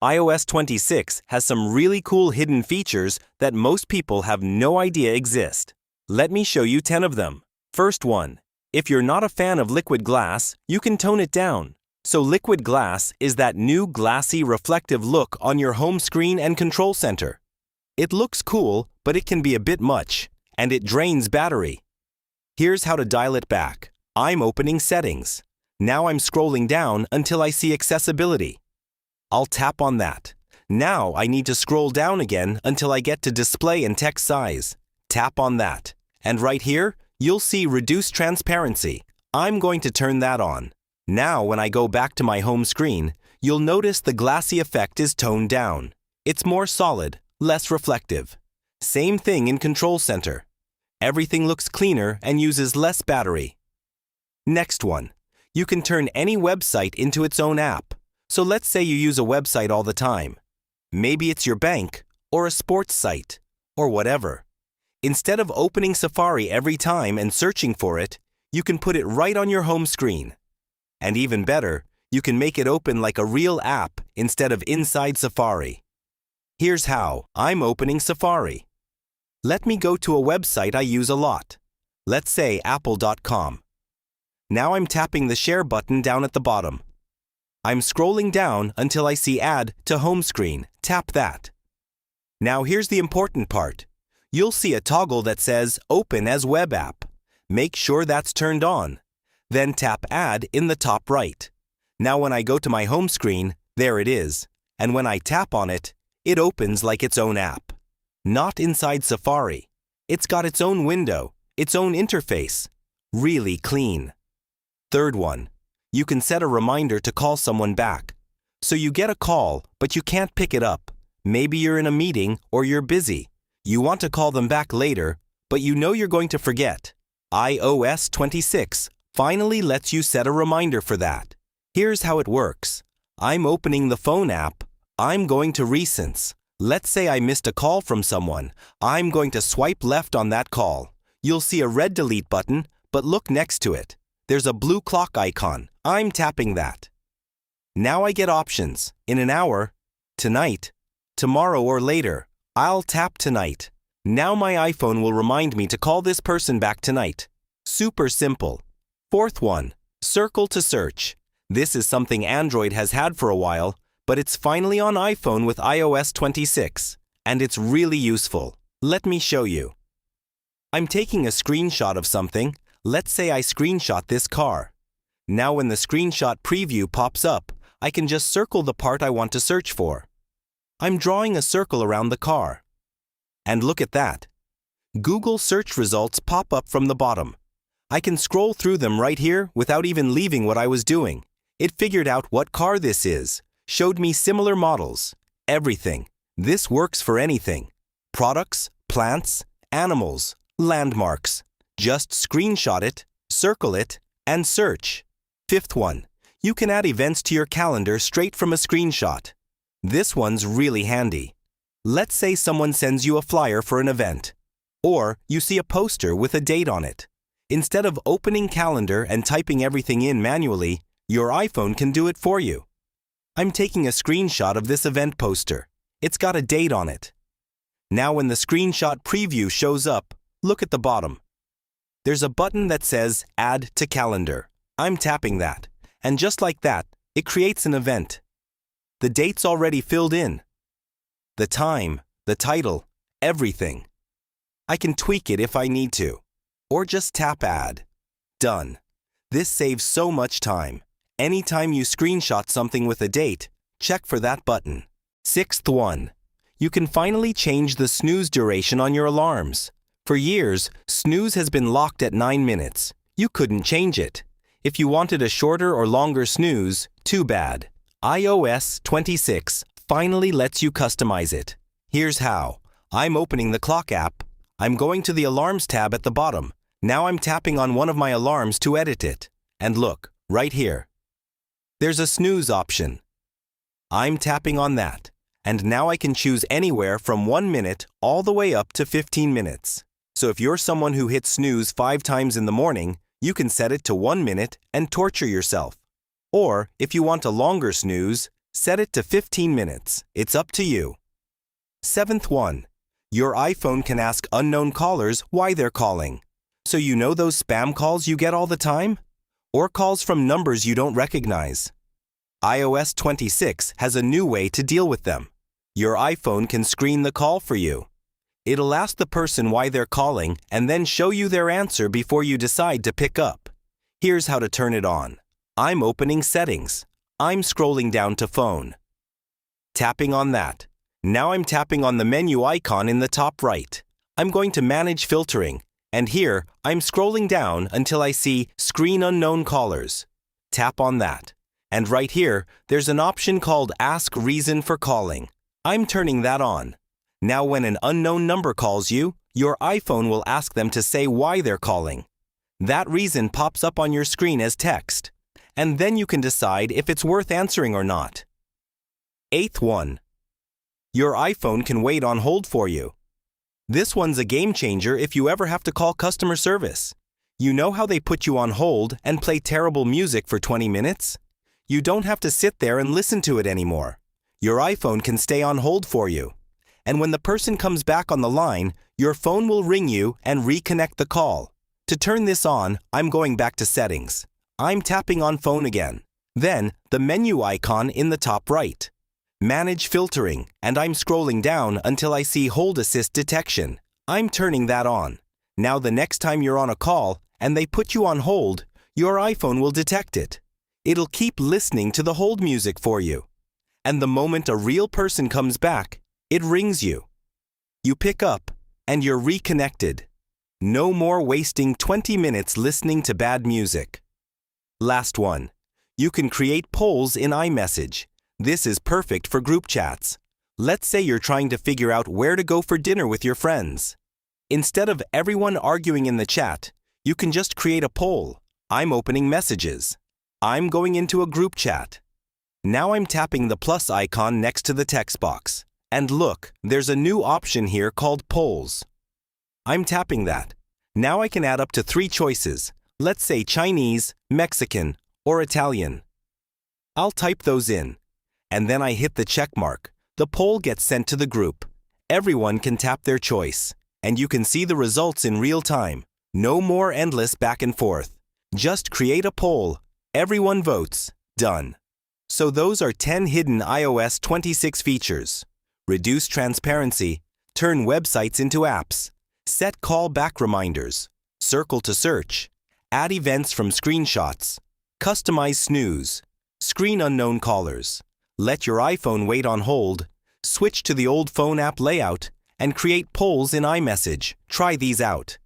iOS 26 has some really cool hidden features that most people have no idea exist. Let me show you 10 of them. First one, if you're not a fan of liquid glass, you can tone it down. So liquid glass is that new glassy reflective look on your home screen and control center. It looks cool, but it can be a bit much, and it drains battery. Here's how to dial it back. I'm opening Settings. Now I'm scrolling down until I see Accessibility. I'll tap on that. Now I need to scroll down again until I get to Display and Text Size. Tap on that. And right here, you'll see Reduce Transparency. I'm going to turn that on. Now when I go back to my home screen, you'll notice the glassy effect is toned down. It's more solid, less reflective. Same thing in Control Center. Everything looks cleaner and uses less battery. Next one. You can turn any website into its own app. So let's say you use a website all the time. Maybe it's your bank, or a sports site, or whatever. Instead of opening Safari every time and searching for it, you can put it right on your home screen. And even better, you can make it open like a real app instead of inside Safari. Here's how. I'm opening Safari. Let me go to a website I use a lot. Let's say apple.com. Now I'm tapping the Share button down at the bottom. I'm scrolling down until I see Add to Home Screen. Tap that. Now here's the important part. You'll see a toggle that says Open as Web App. Make sure that's turned on. Then tap Add in the top right. Now when I go to my home screen, there it is. And when I tap on it, it opens like its own app. Not inside Safari. It's got its own window, its own interface. Really clean. Third one. You can set a reminder to call someone back. So you get a call, but you can't pick it up. Maybe you're in a meeting or you're busy. You want to call them back later, but you know you're going to forget. iOS 26 finally lets you set a reminder for that. Here's how it works. I'm opening the phone app. I'm going to Recents. Let's say I missed a call from someone. I'm going to swipe left on that call. You'll see a red delete button, but look next to it. There's a blue clock icon. I'm tapping that. Now I get options. In an hour, tonight, tomorrow or later. I'll tap Tonight. Now my iPhone will remind me to call this person back tonight. Super simple. Fourth one. Circle to search. This is something Android has had for a while, but it's finally on iPhone with iOS 26. And it's really useful. Let me show you. I'm taking a screenshot of something. Let's say I screenshot this car. Now when the screenshot preview pops up, I can just circle the part I want to search for. I'm drawing a circle around the car. And look at that. Google search results pop up from the bottom. I can scroll through them right here without even leaving what I was doing. It figured out what car this is, showed me similar models, everything. This works for anything. Products, plants, animals, landmarks. Just screenshot it, circle it, and search. Fifth one. You can add events to your calendar straight from a screenshot. This one's really handy. Let's say someone sends you a flyer for an event. Or you see a poster with a date on it. Instead of opening Calendar and typing everything in manually, your iPhone can do it for you. I'm taking a screenshot of this event poster. It's got a date on it. Now when the screenshot preview shows up, look at the bottom. There's a button that says Add to Calendar. I'm tapping that. And just like that, it creates an event. The date's already filled in. The time, the title, everything. I can tweak it if I need to. Or just tap Add. Done. This saves so much time. Anytime you screenshot something with a date, check for that button. Sixth one. You can finally change the snooze duration on your alarms. For years, snooze has been locked at 9 minutes. You couldn't change it. If you wanted a shorter or longer snooze, too bad. iOS 26 finally lets you customize it. Here's how. I'm opening the Clock app. I'm going to the Alarms tab at the bottom. Now I'm tapping on one of my alarms to edit it. And look, right here. There's a snooze option. I'm tapping on that. And now I can choose anywhere from 1 minute all the way up to 15 minutes. So if you're someone who hits snooze 5 times in the morning, you can set it to 1 minute and torture yourself. Or if you want a longer snooze, Set it to 15 minutes. It's up to you. 7th one. Your iPhone can ask unknown callers why they're calling. So you know those spam calls you get all the time? Or calls from numbers you don't recognize? iOS 26 has a new way to deal with them. Your iPhone can screen the call for you. It'll ask the person why they're calling and then show you their answer before you decide to pick up. Here's how to turn it on. I'm opening Settings. I'm scrolling down to Phone. Tapping on that. Now I'm tapping on the menu icon in the top right. I'm going to Manage Filtering, and here I'm scrolling down until I see Screen Unknown Callers. Tap on that. And right here, there's an option called Ask Reason for Calling. I'm turning that on. Now when an unknown number calls you, your iPhone will ask them to say why they're calling. That reason pops up on your screen as text, and then you can decide if it's worth answering or not. 8th one. Your iPhone can wait on hold for you. This one's a game changer if you ever have to call customer service. You know how they put you on hold and play terrible music for 20 minutes? You don't have to sit there and listen to it anymore. Your iPhone can stay on hold for you. And when the person comes back on the line, your phone will ring you and reconnect the call. To turn this on, I'm going back to Settings. I'm tapping on Phone again. Then, the menu icon in the top right. Manage Filtering, and I'm scrolling down until I see Hold Assist Detection. I'm turning that on. Now the next time you're on a call and they put you on hold, your iPhone will detect it. It'll keep listening to the hold music for you. And the moment a real person comes back, it rings you. You pick up, and you're reconnected. No more wasting 20 minutes listening to bad music. Last one. You can create polls in iMessage. This is perfect for group chats. Let's say you're trying to figure out where to go for dinner with your friends. Instead of everyone arguing in the chat, you can just create a poll. I'm opening Messages. I'm going into a group chat. Now I'm tapping the plus icon next to the text box. And look, there's a new option here called Polls. I'm tapping that. Now I can add up to 3 choices. Let's say Chinese, Mexican, or Italian. I'll type those in. And then I hit the check mark. The poll gets sent to the group. Everyone can tap their choice. And you can see the results in real time. No more endless back and forth. Just create a poll. Everyone votes. Done. So those are 10 hidden iOS 26 features. Reduce transparency, turn websites into apps, set call-back reminders, circle to search, add events from screenshots, customize snooze, screen unknown callers, let your iPhone wait on hold, switch to the old phone app layout, and create polls in iMessage. Try these out.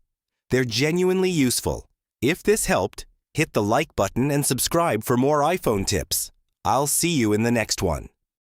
They're genuinely useful. If this helped, hit the like button and subscribe for more iPhone tips. I'll see you in the next one.